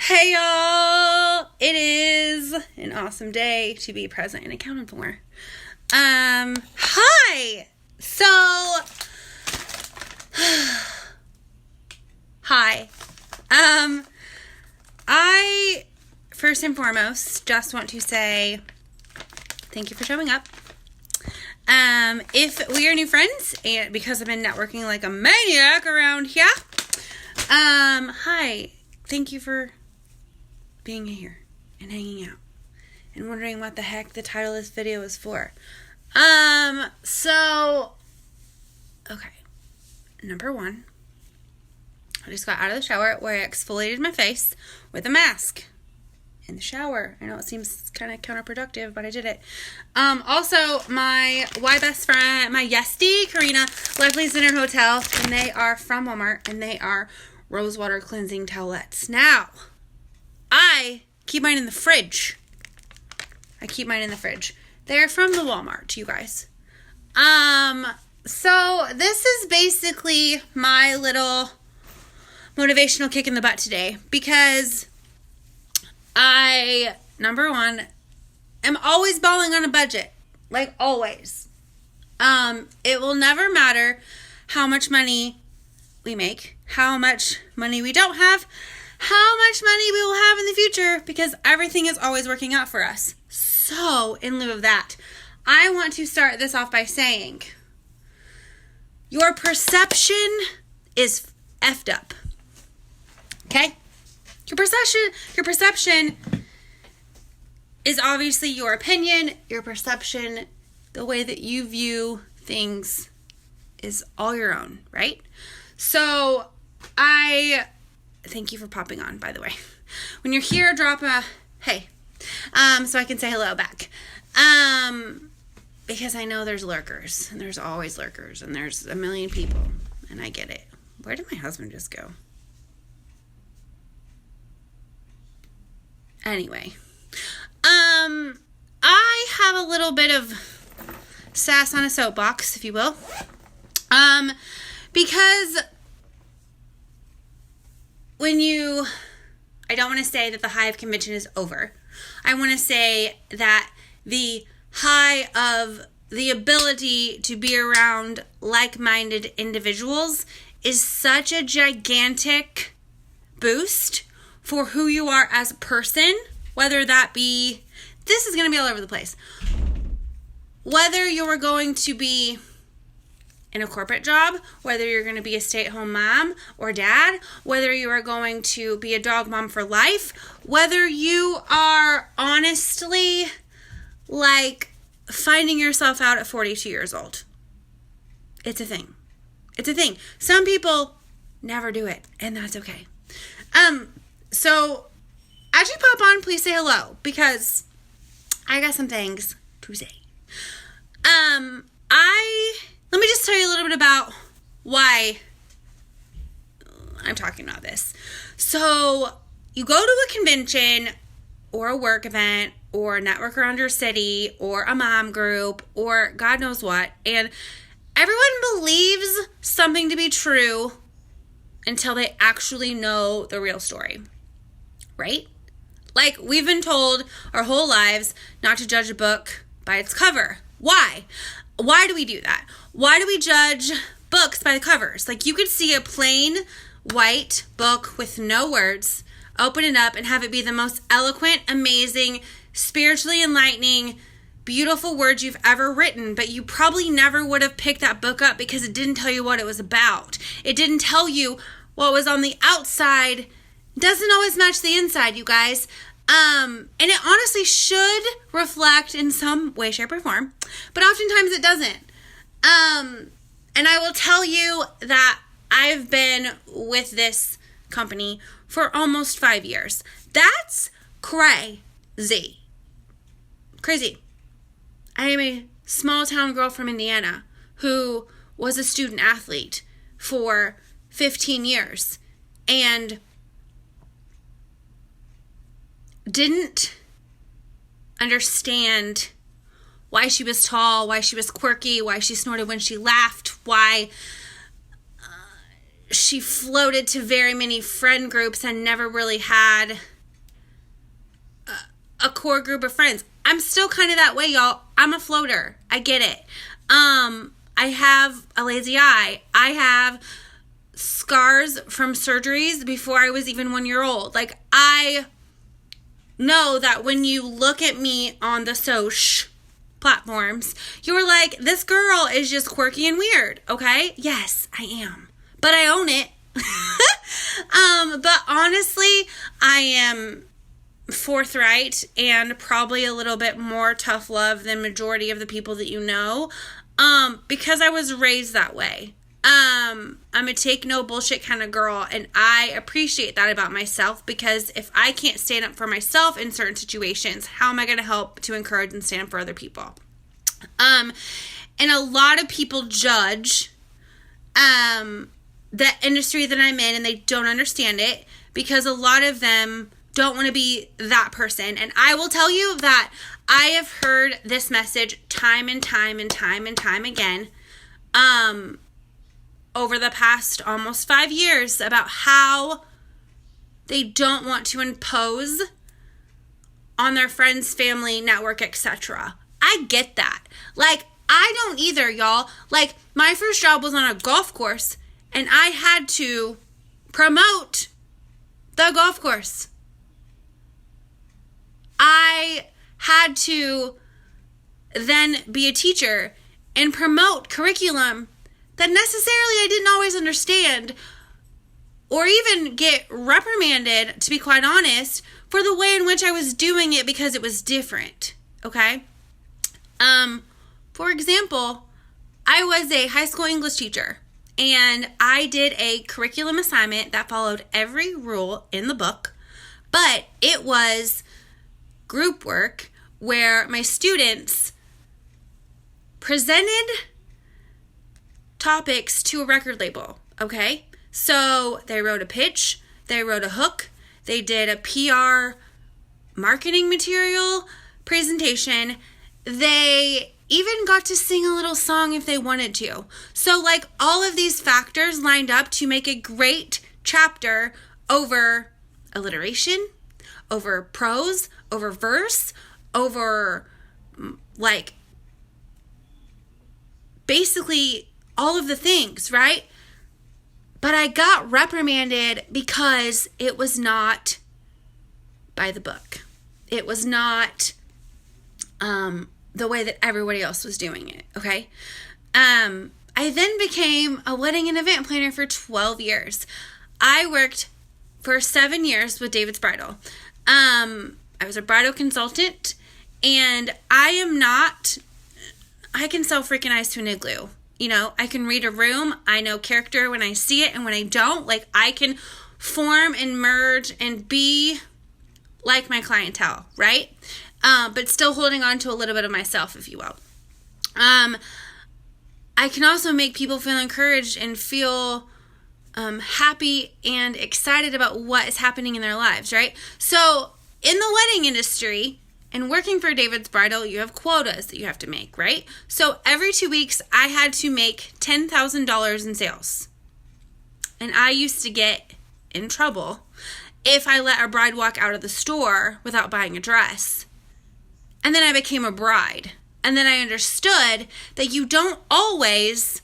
Hey y'all! It is an awesome day to be present and accounted for. Hi! So, hi. I, first and foremost, just want to say thank you for showing up. If we are new friends, and because I've been networking like a maniac around here, hi. Thank you for being here and hanging out and wondering what the heck the title of this video is for. Okay. Number one, I just got out of the shower where I exfoliated my face with a mask in the shower. I know it seems kind of counterproductive, but I did it. Also, my best friend, my yestie, Karina, left me in her hotel, and they are from Walmart, and they are Rosewater cleansing towelettes. Now, I keep mine in the fridge. They're from the Walmart, you guys. So this is basically my little motivational kick in the butt today, because I, number one, am always balling on a budget. Like always. It will never matter how much money we make, how much money we don't have, how much money we will have in the future, because everything is always working out for us. So, in lieu of that, I want to start this off by saying, your perception is effed up. Okay? Your perception is obviously your opinion. Your perception, the way that you view things, is all your own, right? So, I thank you for popping on, by the way. When you're here, drop a hey, so I can say hello back. Because I know there's lurkers, and there's always lurkers, and there's a million people, and I get it. Where did my husband just go? Anyway, I have a little bit of sass on a soapbox, if you will, because I don't want to say that the high of convention is over. I want to say that the high of the ability to be around like-minded individuals is such a gigantic boost for who you are as a person, whether that be, this is going to be all over the place, whether you're going to be in a corporate job, whether you're going to be a stay-at-home mom or dad, whether you are going to be a dog mom for life, whether you are honestly like finding yourself out at 42 years old. It's a thing. Some people never do it, and that's okay. So as you pop on, please say hello, because I got some things to say. Let me just tell you a little bit about why I'm talking about this. So, you go to a convention or a work event or a network around your city or a mom group or God knows what, and everyone believes something to be true until they actually know the real story, right? Like, we've been told our whole lives not to judge a book by its cover. Why? Why do we do that? Why do we judge books by the covers? Like, you could see a plain white book with no words, open it up, and have it be the most eloquent, amazing, spiritually enlightening, beautiful words you've ever written, but you probably never would have picked that book up because it didn't tell you what it was about. It didn't tell you what was on the outside. Doesn't always match the inside, you guys. And it honestly should reflect in some way, shape, or form, but oftentimes it doesn't. And I will tell you that I've been with this company for almost 5 years. That's crazy. I am a small town girl from Indiana who was a student athlete for 15 years and didn't understand why she was tall, why she was quirky, why she snorted when she laughed, why she floated to very many friend groups and never really had a core group of friends. I'm still kind of that way, y'all. I'm a floater. I get it. I have a lazy eye. I have scars from surgeries before I was even 1 year old. Like, I know that when you look at me on the soch platforms, you're like, this girl is just quirky and weird, okay? Yes, I am. But I own it. But honestly, I am forthright and probably a little bit more tough love than majority of the people that you know, because I was raised that way. I'm a take no bullshit kind of girl, and I appreciate that about myself, because if I can't stand up for myself in certain situations, how am I going to help to encourage and stand up for other people? And a lot of people judge the industry that I'm in, and they don't understand it, because a lot of them don't want to be that person. And I will tell you that I have heard this message time and time and time and time again over the past almost 5 years about how they don't want to impose on their friends, family, network, etc. I get that. Like, I don't either, y'all. Like, my first job was on a golf course, and I had to promote the golf course. I had to then be a teacher and promote curriculum that necessarily I didn't always understand, or even get reprimanded, to be quite honest, for the way in which I was doing it, because it was different, okay? For example, I was a high school English teacher, and I did a curriculum assignment that followed every rule in the book, but it was group work where my students presented topics to a record label, okay? So they wrote a pitch, they wrote a hook, they did a PR marketing material presentation, they even got to sing a little song if they wanted to. So, like, all of these factors lined up to make a great chapter over alliteration, over prose, over verse, over, like, basically all of the things, right? But I got reprimanded because it was not by the book. It was not the way that everybody else was doing it, okay? I then became a wedding and event planner for 12 years. I worked for 7 years with David's Bridal. I was a bridal consultant, and I can sell freaking eyes to an igloo. You know, I can read a room. I know character when I see it and when I don't. Like, I can form and merge and be like my clientele, right? But still holding on to a little bit of myself, if you will. I can also make people feel encouraged and feel happy and excited about what is happening in their lives, right? So in the wedding industry and working for David's Bridal, you have quotas that you have to make, right? So every 2 weeks, I had to make $10,000 in sales. And I used to get in trouble if I let a bride walk out of the store without buying a dress. And then I became a bride. And then I understood that you don't always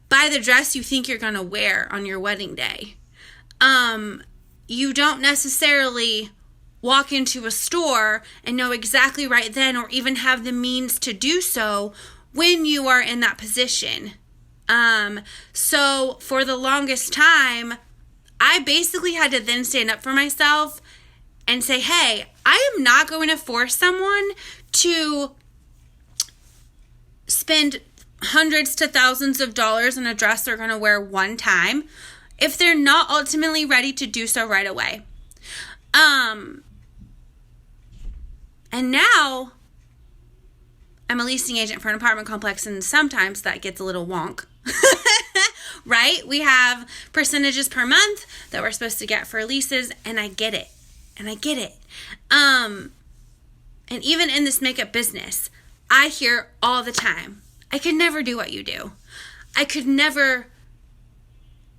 buy the dress you think you're going to wear on your wedding day. You don't necessarily walk into a store and know exactly right then, or even have the means to do so when you are in that position. So for the longest time, I basically had to then stand up for myself and say, hey, I am not going to force someone to spend hundreds to thousands of dollars on a dress they're going to wear one time if they're not ultimately ready to do so right away. And now I'm a leasing agent for an apartment complex, and sometimes that gets a little wonk, right? We have percentages per month that we're supposed to get for leases, and I get it. And even in this makeup business, I hear all the time, I could never do what you do. I could never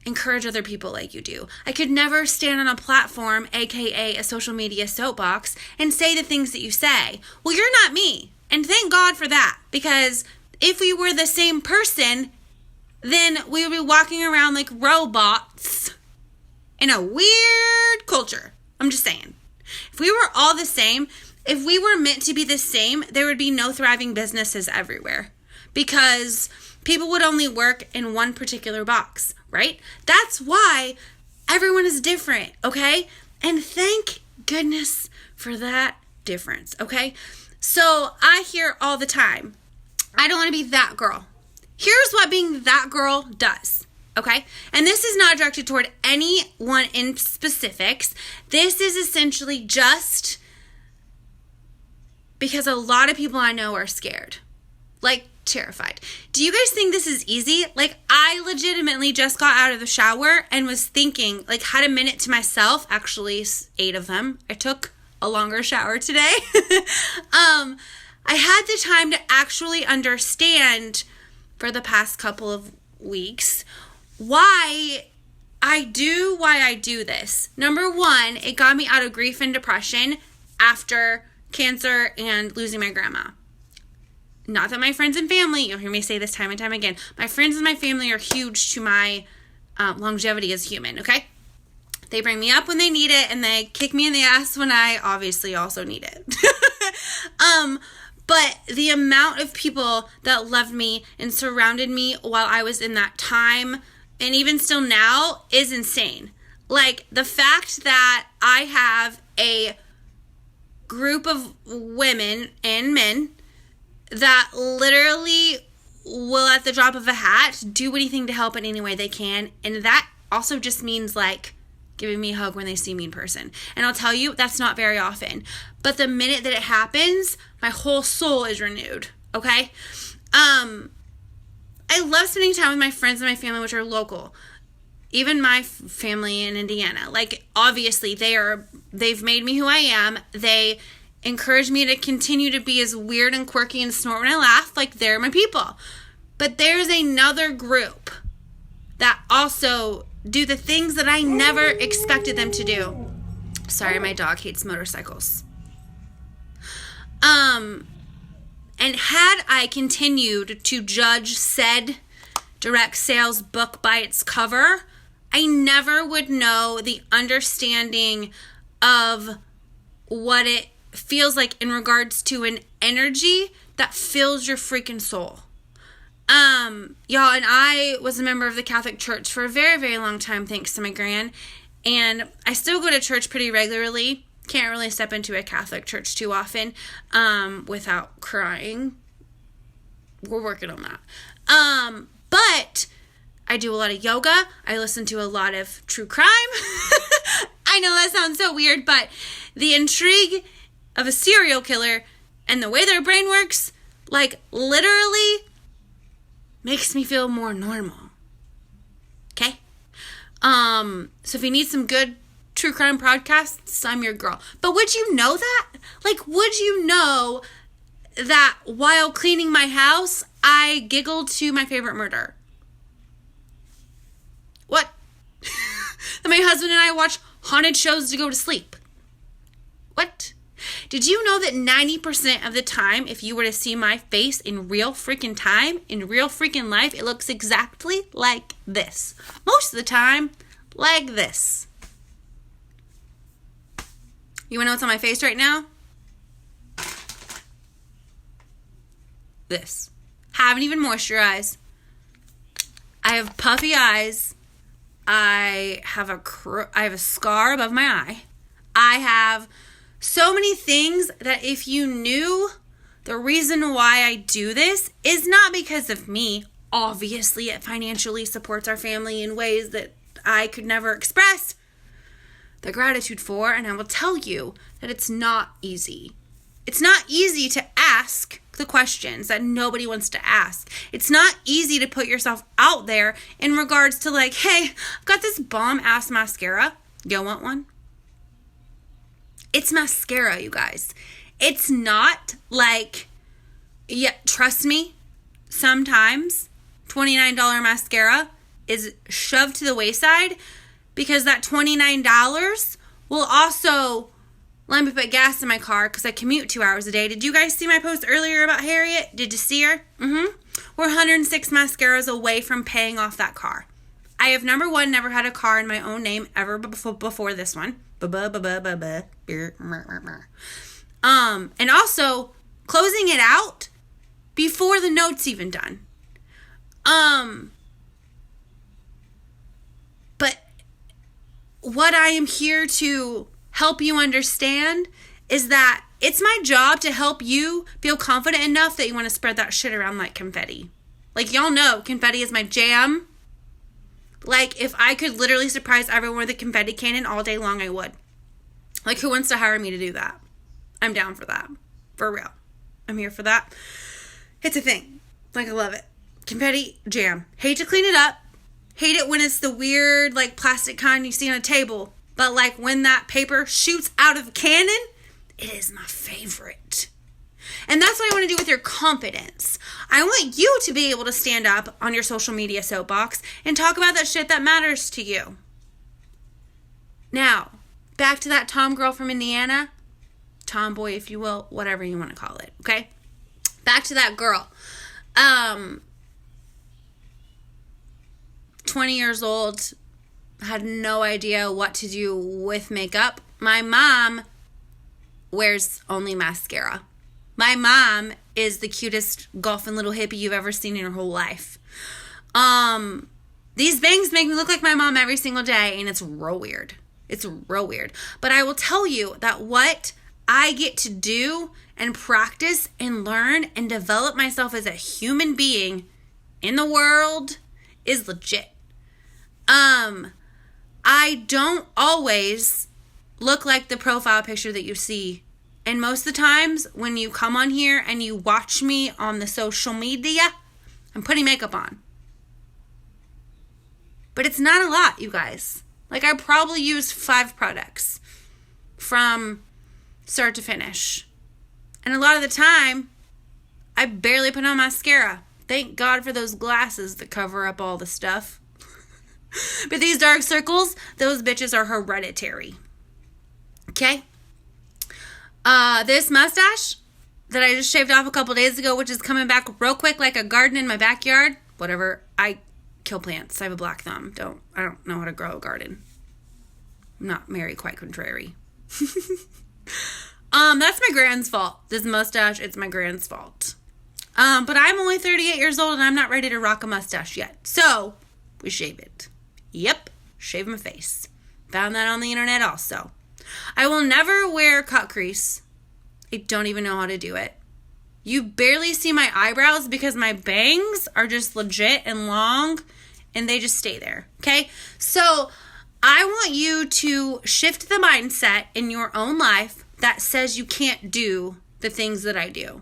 encourage other people like you do. I could never stand on a platform, aka a social media soapbox, and say the things that you say. Well, you're not me. And thank God for that, because if we were the same person, then we would be walking around like robots in a weird culture. I'm just saying. If we were all the same, if we were meant to be the same, there would be no thriving businesses everywhere, because people would only work in one particular box, right? That's why everyone is different, okay? And thank goodness for that difference, okay? So I hear all the time, I don't want to be that girl. Here's what being that girl does, okay? And this is not directed toward anyone in specifics. This is essentially just because a lot of people I know are scared, like terrified. Do you guys think this is easy? Like, I legitimately just got out of the shower and was thinking, like, had a minute to myself, actually 8 of them. I took a longer shower today. I had the time to actually understand for the past couple of weeks why I do this. Number one, it got me out of grief and depression after cancer and losing my grandma. Not that my friends and family, you'll hear me say this time and time again, my friends and my family are huge to my longevity as human, okay? They bring me up when they need it, and they kick me in the ass when I obviously also need it. But the amount of people that loved me and surrounded me while I was in that time, and even still now, is insane. Like, the fact that I have a group of women and men that literally will, at the drop of a hat, do anything to help in any way they can. And that also just means, like, giving me a hug when they see me in person. And I'll tell you, that's not very often. But the minute that it happens, my whole soul is renewed, okay? I love spending time with my friends and my family, which are local. Even my family in Indiana. Like, obviously, they've made me who I am. They encourage me to continue to be as weird and quirky and snort when I laugh. Like, they're my people. But there's another group that also do the things that I never expected them to do. Sorry, my dog hates motorcycles. And had I continued to judge said direct sales book by its cover, I never would know the understanding of what it feels like in regards to an energy that fills your freaking soul. Y'all, and I was a member of the Catholic Church for a very, very long time, thanks to my gran, and I still go to church pretty regularly. Can't really step into a Catholic church too often, without crying. We're working on that. But I do a lot of yoga. I listen to a lot of true crime. I know that sounds so weird, but the intrigue of a serial killer and the way their brain works, like, literally makes me feel more normal. Okay? So if you need some good true crime podcasts, I'm your girl. But would you know that? Like, would you know that while cleaning my house, I giggled to my favorite murder? What? That my husband and I watch haunted shows to go to sleep. What? Did you know that 90% of the time, if you were to see my face in real freaking time, in real freaking life, it looks exactly like this. Most of the time, like this. You want to know what's on my face right now? This. Haven't even moisturized. I have puffy eyes. I have a scar above my eye. I have so many things that if you knew the reason why I do this is not because of me. Obviously, it financially supports our family in ways that I could never express the gratitude for, and I will tell you that it's not easy. It's not easy to ask the questions that nobody wants to ask. It's not easy to put yourself out there in regards to, like, hey, I've got this bomb-ass mascara. You want one? It's mascara, you guys. It's not like, yeah, trust me, sometimes $29 mascara is shoved to the wayside because that $29 will also let me put gas in my car because I commute 2 hours a day. Did you guys see my post earlier about Harriet? Did you see her? We're 106 mascaras away from paying off that car. I have, number one, never had a car in my own name ever before this one. And also closing it out before the note's even done. But what I am here to help you understand is that it's my job to help you feel confident enough that you want to spread that shit around like confetti. Like, y'all know confetti is my jam. Like, if I could literally surprise everyone with a confetti cannon all day long, I would. Like, who wants to hire me to do that? I'm down for that. For real. I'm here for that. It's a thing. Like, I love it. Confetti jam. Hate to clean it up. Hate it when it's the weird, like, plastic kind you see on a table. But, like, when that paper shoots out of a cannon, it is my favorite. And that's what I want to do with your confidence. I want you to be able to stand up on your social media soapbox and talk about that shit that matters to you. Now, back to that Tom girl from Indiana. Tomboy, if you will. Whatever you want to call it. Okay? Back to that girl. 20 years old. Had no idea what to do with makeup. My mom wears only mascara. My mom is the cutest golfing little hippie you've ever seen in your whole life. These bangs make me look like my mom every single day, and it's real weird. It's real weird. But I will tell you that what I get to do and practice and learn and develop myself as a human being in the world is legit. I don't always look like the profile picture that you see. And most of the times when you come on here and you watch me on the social media, I'm putting makeup on. But it's not a lot, you guys. Like, I probably use 5 products from start to finish. And a lot of the time, I barely put on mascara. Thank God for those glasses that cover up all the stuff. But these dark circles, those bitches are hereditary. Okay? This mustache that I just shaved off a couple days ago, which is coming back real quick like a garden in my backyard. Whatever. I kill plants. I have a black thumb. I don't know how to grow a garden. I'm not Mary quite contrary. That's my grand's fault. This mustache, it's my grand's fault. But I'm only 38 years old and I'm not ready to rock a mustache yet. So, we shave it. Yep, shave my face. Found that on the internet also. I will never wear cut crease. I don't even know how to do it. You barely see my eyebrows because my bangs are just legit and long and they just stay there. Okay? So, I want you to shift the mindset in your own life that says you can't do the things that I do.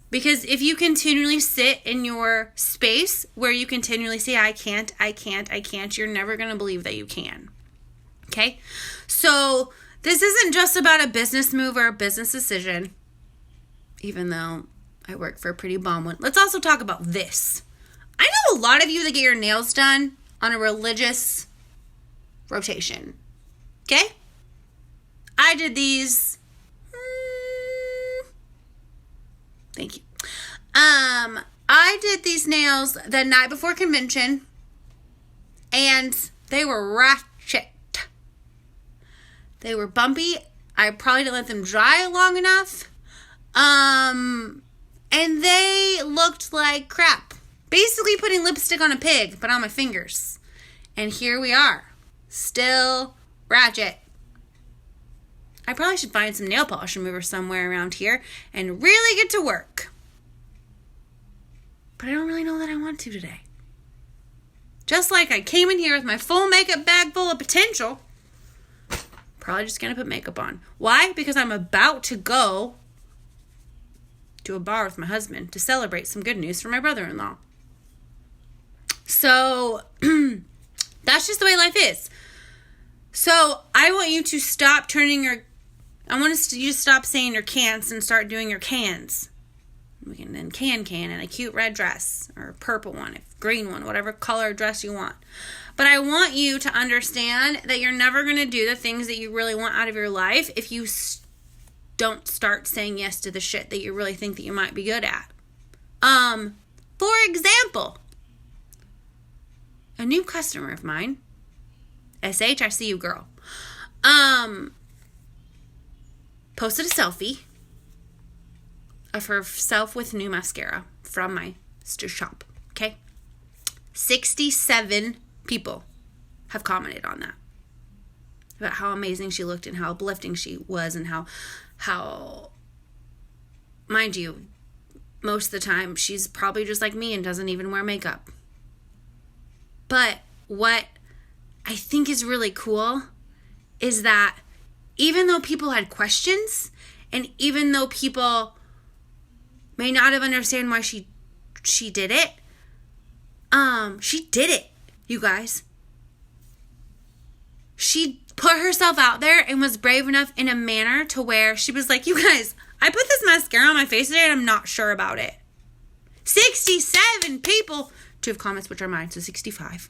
Because if you continually sit in your space where you continually say, I can't, you're never going to believe that you can. Okay? So, this isn't just about a business move or a business decision, even though I work for a pretty bomb one. Let's also talk about this. I know a lot of you that get your nails done on a religious rotation. Okay? I did these. Thank you. I did these nails the night before convention, and they were ratchet. They were bumpy. I probably didn't let them dry long enough. And they looked like crap. Basically putting lipstick on a pig, but on my fingers. And here we are. Still ratchet. I probably should find some nail polish remover somewhere around here and really get to work. But I don't really know that I want to today. Just like I came in here with my full makeup bag full of potential, probably just going to put makeup on. Why? Because I'm about to go to a bar with my husband to celebrate some good news for my brother-in-law. So, that's just the way life is. So, I want you to stop you to stop saying your can'ts and start doing your cans. We can then can in a cute red dress or a purple one, if green one, whatever color dress you want. But I want you to understand that you're never going to do the things that you really want out of your life if you don't start saying yes to the shit that you really think that you might be good at. For example, a new customer of mine, SH, I see you, girl, posted a selfie of herself with new mascara from my shop, okay? 67 people have commented on that, about how amazing she looked and how uplifting she was, and how, mind you, most of the time she's probably just like me and doesn't even wear makeup. But what I think is really cool is that even though people had questions, and even though people may not have understood why she did it, she did it, you guys. She put herself out there and was brave enough in a manner to where she was like, you guys, I put this mascara on my face today and I'm not sure about it. 67 people, 2 comments, which are mine, so 65.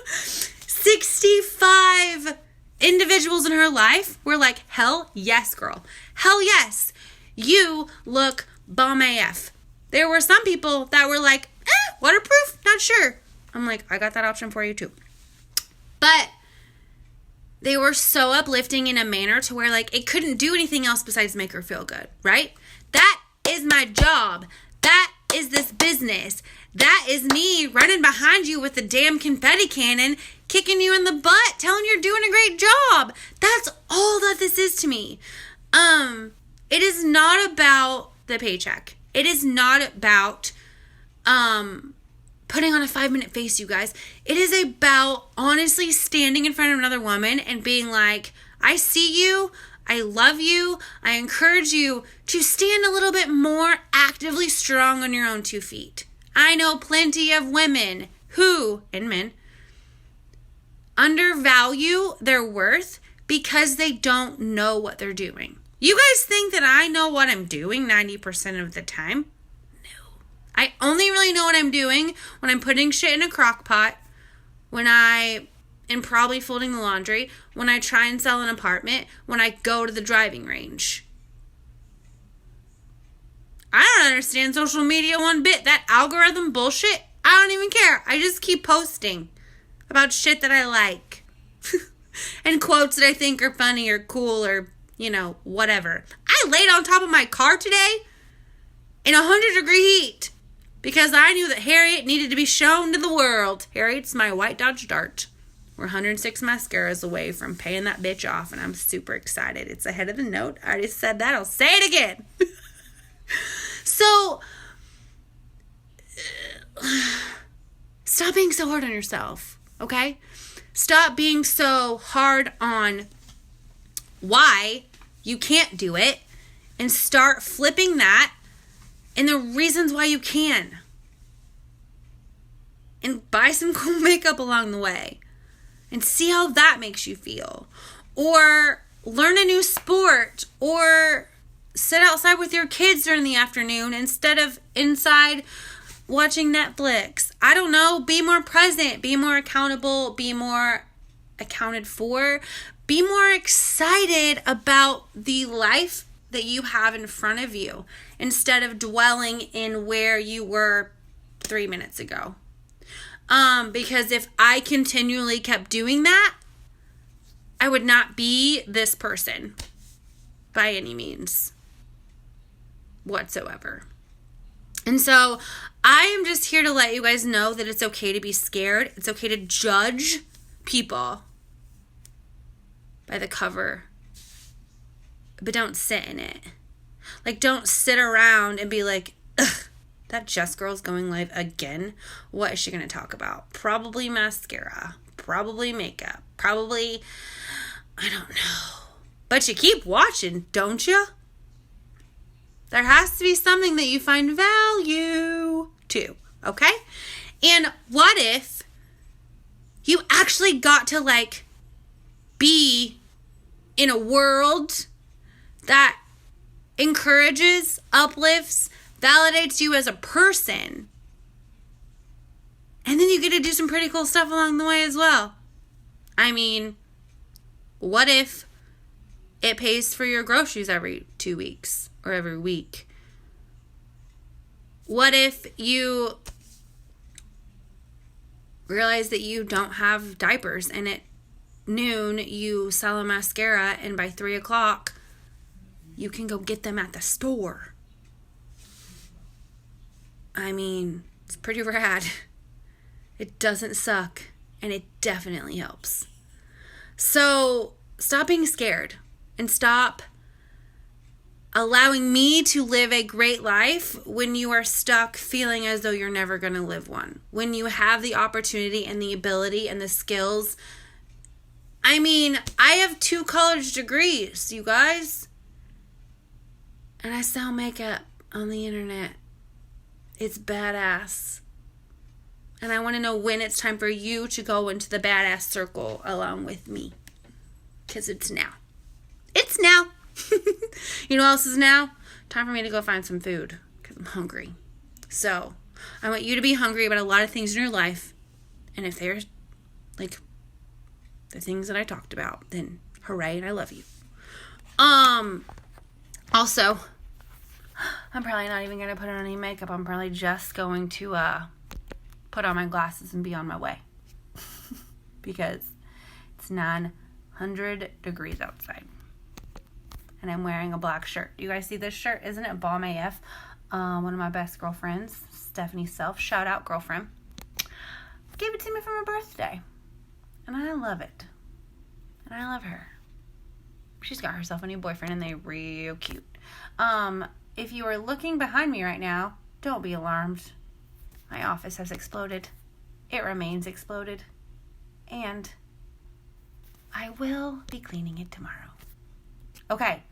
65 individuals in her life were like, hell yes, girl. Hell yes. You look bomb AF. There were some people that were like, waterproof? Not sure. I'm like, I got that option for you too. But they were so uplifting in a manner to where like it couldn't do anything else besides make her feel good, right? That is my job. That is this business. That is me running behind you with the damn confetti cannon, kicking you in the butt, telling you you're doing a great job. That's all that this is to me. It is not about the paycheck. It is not about putting on a 5-minute face, you guys. It is about honestly standing in front of another woman and being like, I see you, I love you, I encourage you to stand a little bit more actively strong on your own 2 feet. I know plenty of women who, and men, undervalue their worth because they don't know what they're doing. You guys think that I know what I'm doing 90% of the time? I only really know what I'm doing when I'm putting shit in a crock pot, when I am probably folding the laundry, when I try and sell an apartment, when I go to the driving range. I don't understand social media one bit. That algorithm bullshit, I don't even care. I just keep posting about shit that I like. And quotes that I think are funny or cool or, whatever. I laid on top of my car today in 100-degree heat. Because I knew that Harriet needed to be shown to the world. Harriet's my white Dodge Dart. We're 106 mascaras away from paying that bitch off, and I'm super excited. It's ahead of the note. I already said that. I'll say it again. So, stop being so hard on yourself, okay? Stop being so hard on why you can't do it, and start flipping that and the reasons why you can. And buy some cool makeup along the way. And see how that makes you feel. Or learn a new sport. Or sit outside with your kids during the afternoon instead of inside watching Netflix. I don't know. Be more present. Be more accountable. Be more accounted for. Be more excited about the life that you have in front of you instead of dwelling in where you were 3 minutes ago. Because if I continually kept doing that, I would not be this person by any means whatsoever. And so I am just here to let you guys know that it's okay to be scared. It's okay to judge people by the cover, but don't sit in it. Like, don't sit around and be like, ugh, that Jess girl's going live again. What is she going to talk about? Probably mascara. Probably makeup. Probably, I don't know. But you keep watching, don't you? There has to be something that you find value to, okay? And what if you actually got to, be in a world that encourages, uplifts, validates you as a person. And then you get to do some pretty cool stuff along the way as well. I mean, what if it pays for your groceries every 2 weeks or every week? What if you realize that you don't have diapers and at noon you sell a mascara and by 3 o'clock you can go get them at the store? I mean, it's pretty rad. It doesn't suck and it definitely helps. So stop being scared and stop allowing me to live a great life when you are stuck feeling as though you're never going to live one. When you have the opportunity and the ability and the skills. I mean, I have 2 college degrees, you guys. And I sell makeup on the internet. It's badass. And I want to know when it's time for you to go into the badass circle along with me. Because it's now. It's now. You know what else is now? Time for me to go find some food. Because I'm hungry. So, I want you to be hungry about a lot of things in your life. And if they're like the things that I talked about, then hooray and I love you. Also, I'm probably not even going to put on any makeup. I'm probably just going to put on my glasses and be on my way. Because it's 900 degrees outside. And I'm wearing a black shirt. You guys see this shirt? Isn't it Bomb AF? One of my best girlfriends, Stephanie Self. Shout out, girlfriend. Gave it to me for my birthday. And I love it. And I love her. She's got herself a new boyfriend and they're real cute. If you are looking behind me right now, don't be alarmed. My office has exploded. It remains exploded. And I will be cleaning it tomorrow. Okay.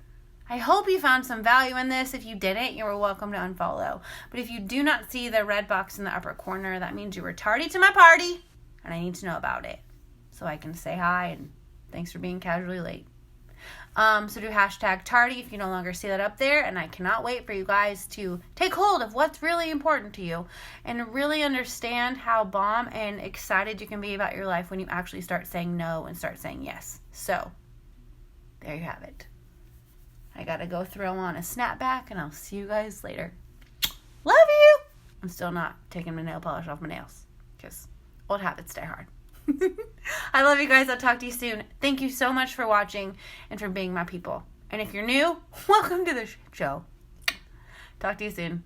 I hope you found some value in this. If you didn't, you are welcome to unfollow. But if you do not see the red box in the upper corner, that means you were tardy to my party, and I need to know about it so I can say hi and thanks for being casually late. So do hashtag tardy if you no longer see that up there, and I cannot wait for you guys to take hold of what's really important to you and really understand how bomb and excited you can be about your life when you actually start saying no and start saying yes. So, there you have it. I gotta go throw on a snapback, and I'll see you guys later. Love you! I'm still not taking my nail polish off my nails, because old habits die hard. I love you guys. I'll talk to you soon. Thank you so much for watching and for being my people. And if you're new, welcome to the show. Talk to you soon.